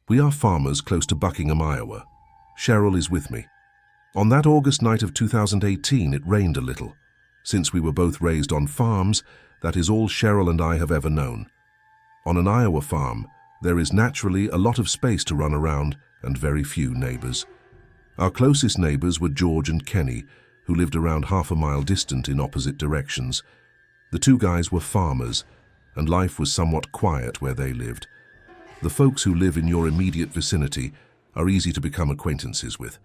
We are farmers close to Buckingham, Iowa. Cheryl is with me. On that August night of 2018, it rained a little. Since we were both raised on farms, that is all Cheryl and I have ever known. On an Iowa farm, there is naturally a lot of space to run around and very few neighbors. Our closest neighbors were George and Kenny, who lived around half a mile distant in opposite directions. The two guys were farmers, and life was somewhat quiet where they lived. The folks who live in your immediate vicinity are easy to become acquaintances with.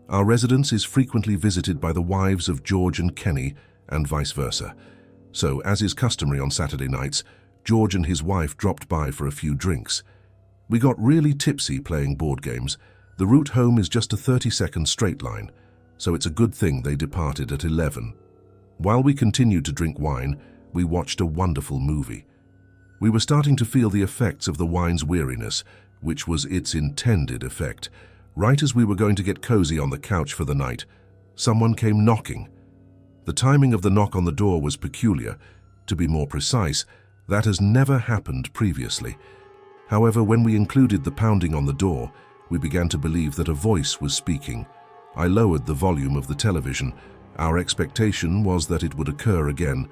Our residence is frequently visited by the wives of George and Kenny, and vice versa. So, as is customary on Saturday nights, George and his wife dropped by for a few drinks. We got really tipsy playing board games. The route home is just a 30-second straight line, so it's a good thing they departed at 11. While we continued to drink wine, we watched a wonderful movie. We were starting to feel the effects of the wine's weariness, which was its intended effect. Right as we were going to get cozy on the couch for the night, someone came knocking. The timing of the knock on the door was peculiar. To be more precise, that has never happened previously. However, when we included the pounding on the door, we began to believe that a voice was speaking. I lowered the volume of the television. Our expectation was that it would occur again.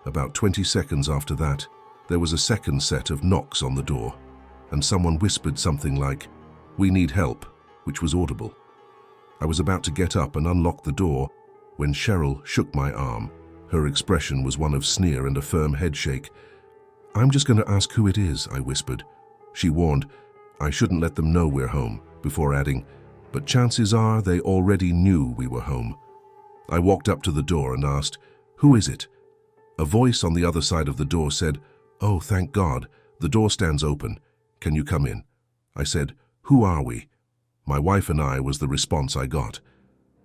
About 20 seconds after that, there was a second set of knocks on the door, and someone whispered something like, "We need help," which was audible. I was about to get up and unlock the door when Cheryl shook my arm. Her expression was one of sneer and a firm headshake. "I'm just going to ask who it is," I whispered. She warned, "I shouldn't let them know we're home," before adding, "but chances are they already knew we were home." I walked up to the door and asked, "Who is it?" A voice on the other side of the door said, "Oh, thank God, the door stands open. Can you come in?" I said, "Who are we?" "My wife and I," was the response I got.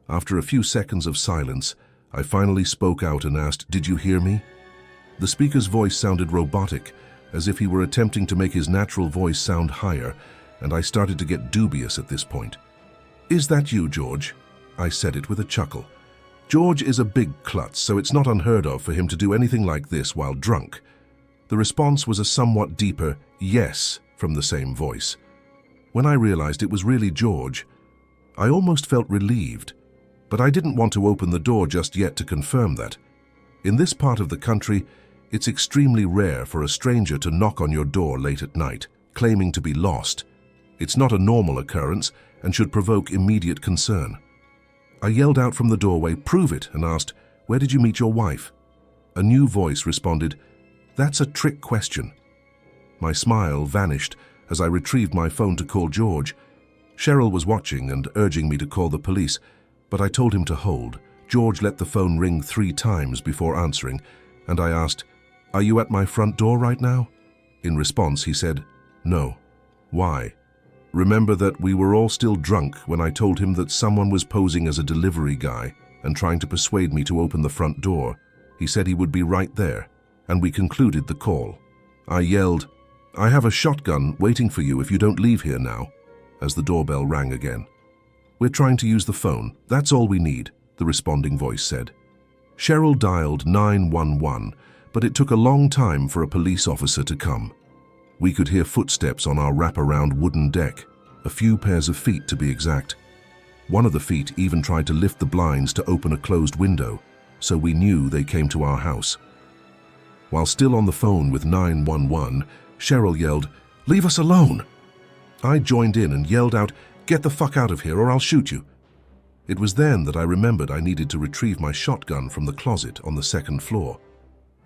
After a few seconds of silence, I finally spoke out and asked, "Did you hear me?" The speaker's voice sounded robotic, as if he were attempting to make his natural voice sound higher, and I started to get dubious at this point. "Is that you, George?" I said it with a chuckle. George is a big klutz, so it's not unheard of for him to do anything like this while drunk. The response was a somewhat deeper "yes" from the same voice. When I realized it was really George, I almost felt relieved, but I didn't want to open the door just yet to confirm that. In this part of the country, it's extremely rare for a stranger to knock on your door late at night, claiming to be lost. It's not a normal occurrence and should provoke immediate concern. I yelled out from the doorway, "Prove it," and asked, "Where did you meet your wife?" A new voice responded, "That's a trick question." My smile vanished as I retrieved my phone to call George. Cheryl was watching and urging me to call the police, but I told him to hold. George let the phone ring 3 times before answering, and I asked, "Are you at my front door right now?" In response, he said, "No." "Why?" Remember that we were all still drunk when I told him that someone was posing as a delivery guy and trying to persuade me to open the front door. He said he would be right there, and we concluded the call. I yelled, "I have a shotgun waiting for you if you don't leave here now," as the doorbell rang again. "We're trying to use the phone. That's all we need," the responding voice said. Cheryl dialed 911, but it took a long time for a police officer to come. We could hear footsteps on our wraparound wooden deck, a few pairs of feet to be exact. One of the feet even tried to lift the blinds to open a closed window, so we knew they came to our house. While still on the phone with 911, Cheryl yelled, "Leave us alone!" I joined in and yelled out, "Get the fuck out of here or I'll shoot you." It was then that I remembered I needed to retrieve my shotgun from the closet on the 2nd floor.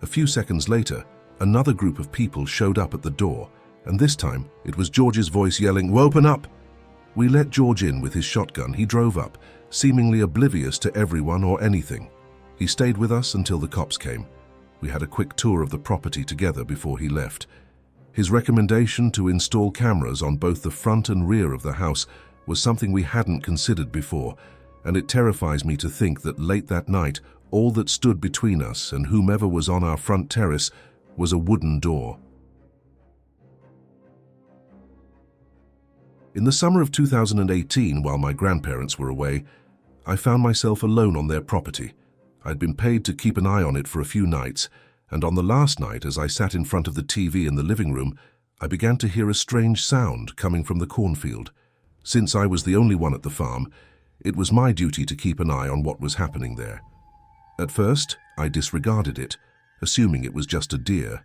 A few seconds later, another group of people showed up at the door, and this time it was George's voice yelling, "Open up!" We let George in with his shotgun. He drove up, seemingly oblivious to everyone or anything. He stayed with us until the cops came. We had a quick tour of the property together before he left. His recommendation to install cameras on both the front and rear of the house was something we hadn't considered before, and it terrifies me to think that late that night, all that stood between us and whomever was on our front terrace was a wooden door. In the summer of 2018, while my grandparents were away, I found myself alone on their property. I'd been paid to keep an eye on it for a few nights, and on the last night, as I sat in front of the TV in the living room, I began to hear a strange sound coming from the cornfield. Since I was the only one at the farm, it was my duty to keep an eye on what was happening there. At first, I disregarded it, assuming it was just a deer.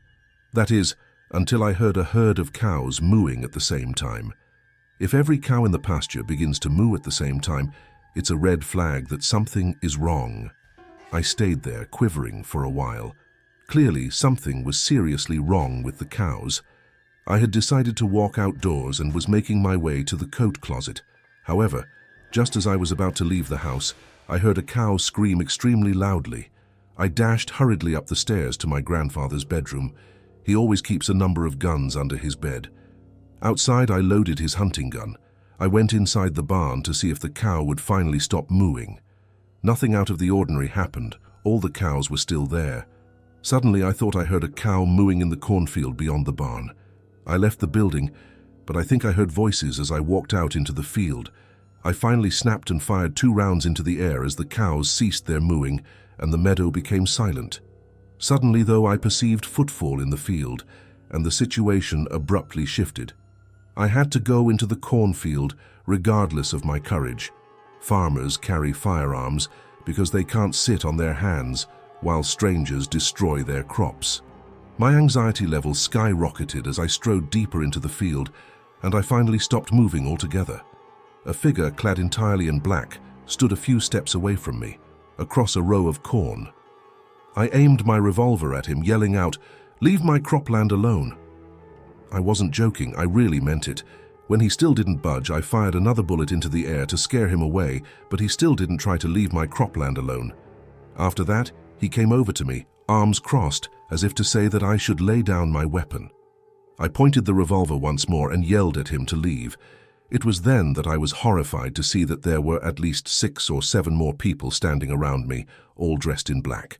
That is, until I heard a herd of cows mooing at the same time. If every cow in the pasture begins to moo at the same time, it's a red flag that something is wrong. I stayed there, quivering for a while. Clearly, something was seriously wrong with the cows. I had decided to walk outdoors and was making my way to the coat closet. However, just as I was about to leave the house, I heard a cow scream extremely loudly. I dashed hurriedly up the stairs to my grandfather's bedroom. He always keeps a number of guns under his bed. Outside, I loaded his hunting gun. I went inside the barn to see if the cow would finally stop mooing. Nothing out of the ordinary happened. All the cows were still there. Suddenly, I thought I heard a cow mooing in the cornfield beyond the barn. I left the building, but I think I heard voices as I walked out into the field. I finally snapped and fired 2 rounds into the air as the cows ceased their mooing and the meadow became silent. Suddenly, though, I perceived footfall in the field, and the situation abruptly shifted. I had to go into the cornfield regardless of my courage. Farmers carry firearms because they can't sit on their hands while strangers destroy their crops. My anxiety levels skyrocketed as I strode deeper into the field, and I finally stopped moving altogether. A figure clad entirely in black stood a few steps away from me, across a row of corn. I aimed my revolver at him, yelling out, "Leave my cropland alone." I wasn't joking, I really meant it. When he still didn't budge, I fired another bullet into the air to scare him away, but he still didn't try to leave my cropland alone. After that, he came over to me, arms crossed, as if to say that I should lay down my weapon. I pointed the revolver once more and yelled at him to leave. It was then that I was horrified to see that there were at least 6 or 7 more people standing around me, all dressed in black.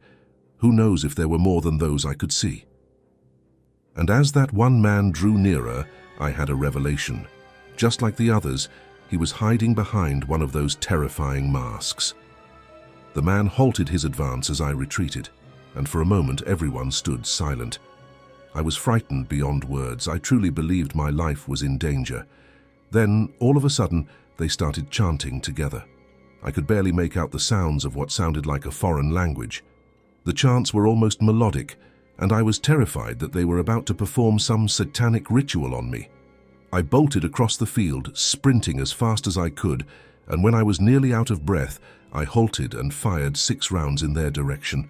Who knows if there were more than those I could see? And as that one man drew nearer, I had a revelation. Just like the others, he was hiding behind one of those terrifying masks. The man halted his advance as I retreated, and for a moment everyone stood silent. I was frightened beyond words. I truly believed my life was in danger. Then, all of a sudden, they started chanting together. I could barely make out the sounds of what sounded like a foreign language. The chants were almost melodic, and I was terrified that they were about to perform some satanic ritual on me. I bolted across the field, sprinting as fast as I could, and when I was nearly out of breath, I halted and fired 6 rounds in their direction.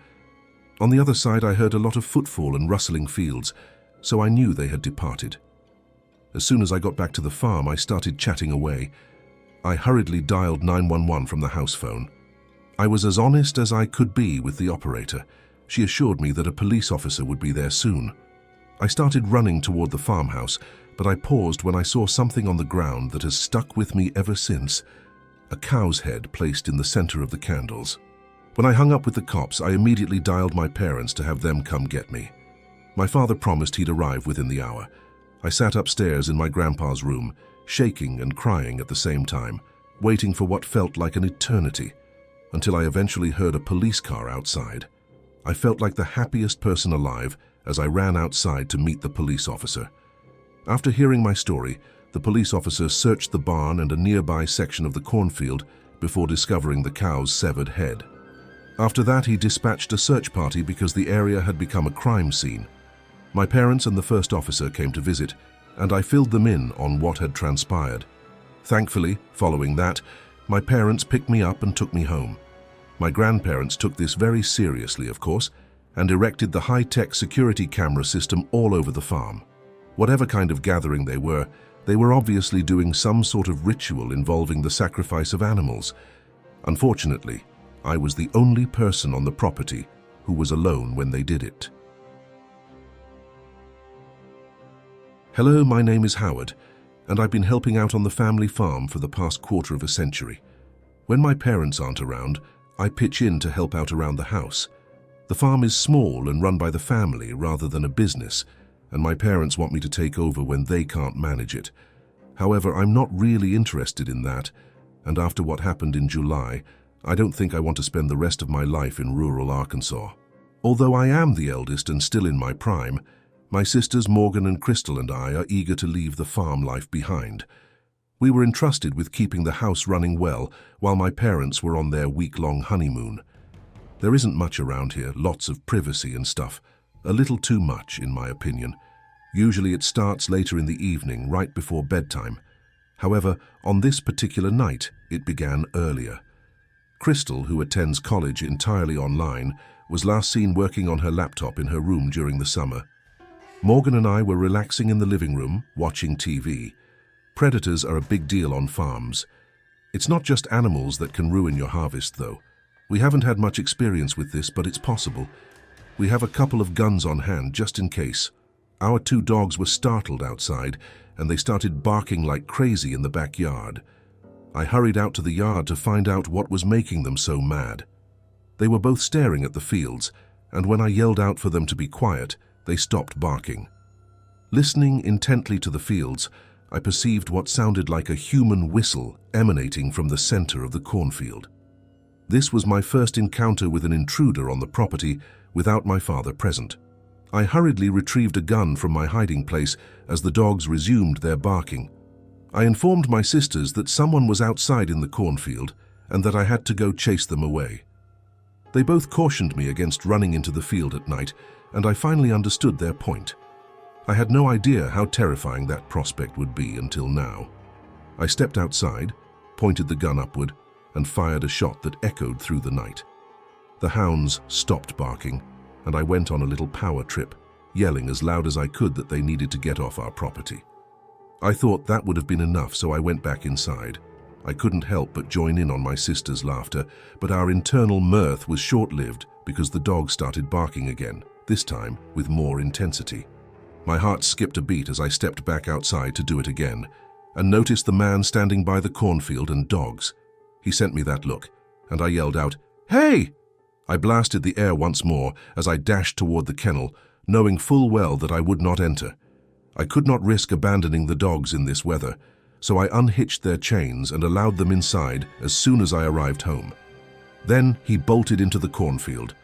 On the other side, I heard a lot of footfall and rustling fields, so I knew they had departed. As soon as I got back to the farm, I started chatting away. I hurriedly dialed 911 from the house phone. I was as honest as I could be with the operator. She assured me that a police officer would be there soon. I started running toward the farmhouse, but I paused when I saw something on the ground that has stuck with me ever since. A cow's head placed in the center of the candles. When I hung up with the cops, I immediately dialed my parents to have them come get me. My father promised he'd arrive within the hour. I sat upstairs in my grandpa's room, shaking and crying at the same time, waiting for what felt like an eternity, until I eventually heard a police car outside. I felt like the happiest person alive as I ran outside to meet the police officer. After hearing my story, the police officer searched the barn and a nearby section of the cornfield before discovering the cow's severed head. After that, he dispatched a search party because the area had become a crime scene. My parents and the first officer came to visit, and I filled them in on what had transpired. Thankfully, following that, my parents picked me up and took me home. My grandparents took this very seriously, of course, and erected the high-tech security camera system all over the farm. Whatever kind of gathering they were obviously doing some sort of ritual involving the sacrifice of animals. Unfortunately, I was the only person on the property who was alone when they did it. Hello, my name is Howard, and I've been helping out on the family farm for the past quarter of a century. When my parents aren't around, I pitch in to help out around the house. The farm is small and run by the family rather than a business, and my parents want me to take over when they can't manage it. However, I'm not really interested in that, and after what happened in July, I don't think I want to spend the rest of my life in rural Arkansas. Although I am the eldest and still in my prime, My sisters Morgan and Crystal and I are eager to leave the farm life behind. We were entrusted with keeping the house running well while my parents were on their week-long honeymoon. There isn't much around here, lots of privacy and stuff. A little too much, in my opinion. Usually it starts later in the evening, right before bedtime. However, on this particular night, it began earlier. Crystal, who attends college entirely online, was last seen working on her laptop in her room during the summer. Morgan and I were relaxing in the living room, watching TV. Predators are a big deal on farms. It's not just animals that can ruin your harvest, though. We haven't had much experience with this, but it's possible. We have a couple of guns on hand, just in case. Our 2 dogs were startled outside, and they started barking like crazy in the backyard. I hurried out to the yard to find out what was making them so mad. They were both staring at the fields, and when I yelled out for them to be quiet, they stopped barking. Listening intently to the fields, I perceived what sounded like a human whistle emanating from the center of the cornfield. This was my first encounter with an intruder on the property without my father present. I hurriedly retrieved a gun from my hiding place as the dogs resumed their barking. I informed my sisters that someone was outside in the cornfield and that I had to go chase them away. They both cautioned me against running into the field at night, and I finally understood their point. I had no idea how terrifying that prospect would be until now. I stepped outside, pointed the gun upward, and fired a shot that echoed through the night. The hounds stopped barking, and I went on a little power trip, yelling as loud as I could that they needed to get off our property. I thought that would have been enough, so I went back inside. I couldn't help but join in on my sister's laughter, but our internal mirth was short-lived because the dogs started barking again, this time with more intensity. My heart skipped a beat as I stepped back outside to do it again, and noticed the man standing by the cornfield and dogs. He sent me that look, and I yelled out, "Hey!" I blasted the air once more as I dashed toward the kennel, knowing full well that I would not enter. I could not risk abandoning the dogs in this weather, so I unhitched their chains and allowed them inside as soon as I arrived home. Then he bolted into the cornfield.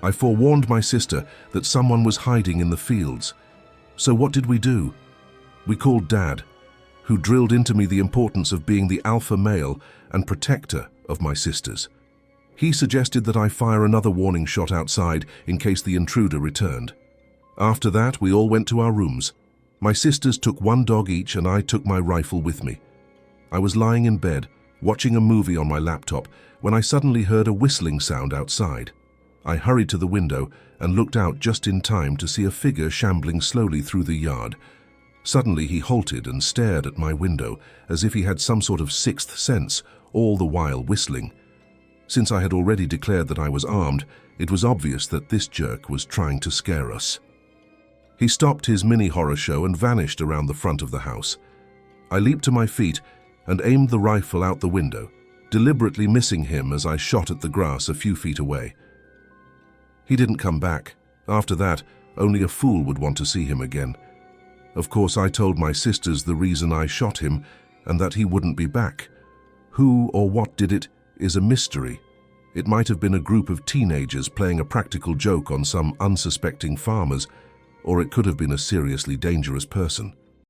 I forewarned my sister that someone was hiding in the fields. So what did we do? We called Dad, who drilled into me the importance of being the alpha male and protector of my sisters. He suggested that I fire another warning shot outside in case the intruder returned. After that, we all went to our rooms. My sisters took 1 dog each and I took my rifle with me. I was lying in bed, watching a movie on my laptop, when I suddenly heard a whistling sound outside. I hurried to the window and looked out just in time to see a figure shambling slowly through the yard. Suddenly he halted and stared at my window as if he had some sort of sixth sense, all the while whistling. Since I had already declared that I was armed, it was obvious that this jerk was trying to scare us. He stopped his mini-horror show and vanished around the front of the house. I leaped to my feet and aimed the rifle out the window, deliberately missing him as I shot at the grass a few feet away. He didn't come back. After that, only a fool would want to see him again. Of course, I told my sisters the reason I shot him and that he wouldn't be back. Who or what did it is a mystery. It might have been a group of teenagers playing a practical joke on some unsuspecting farmers, or it could have been a seriously dangerous person.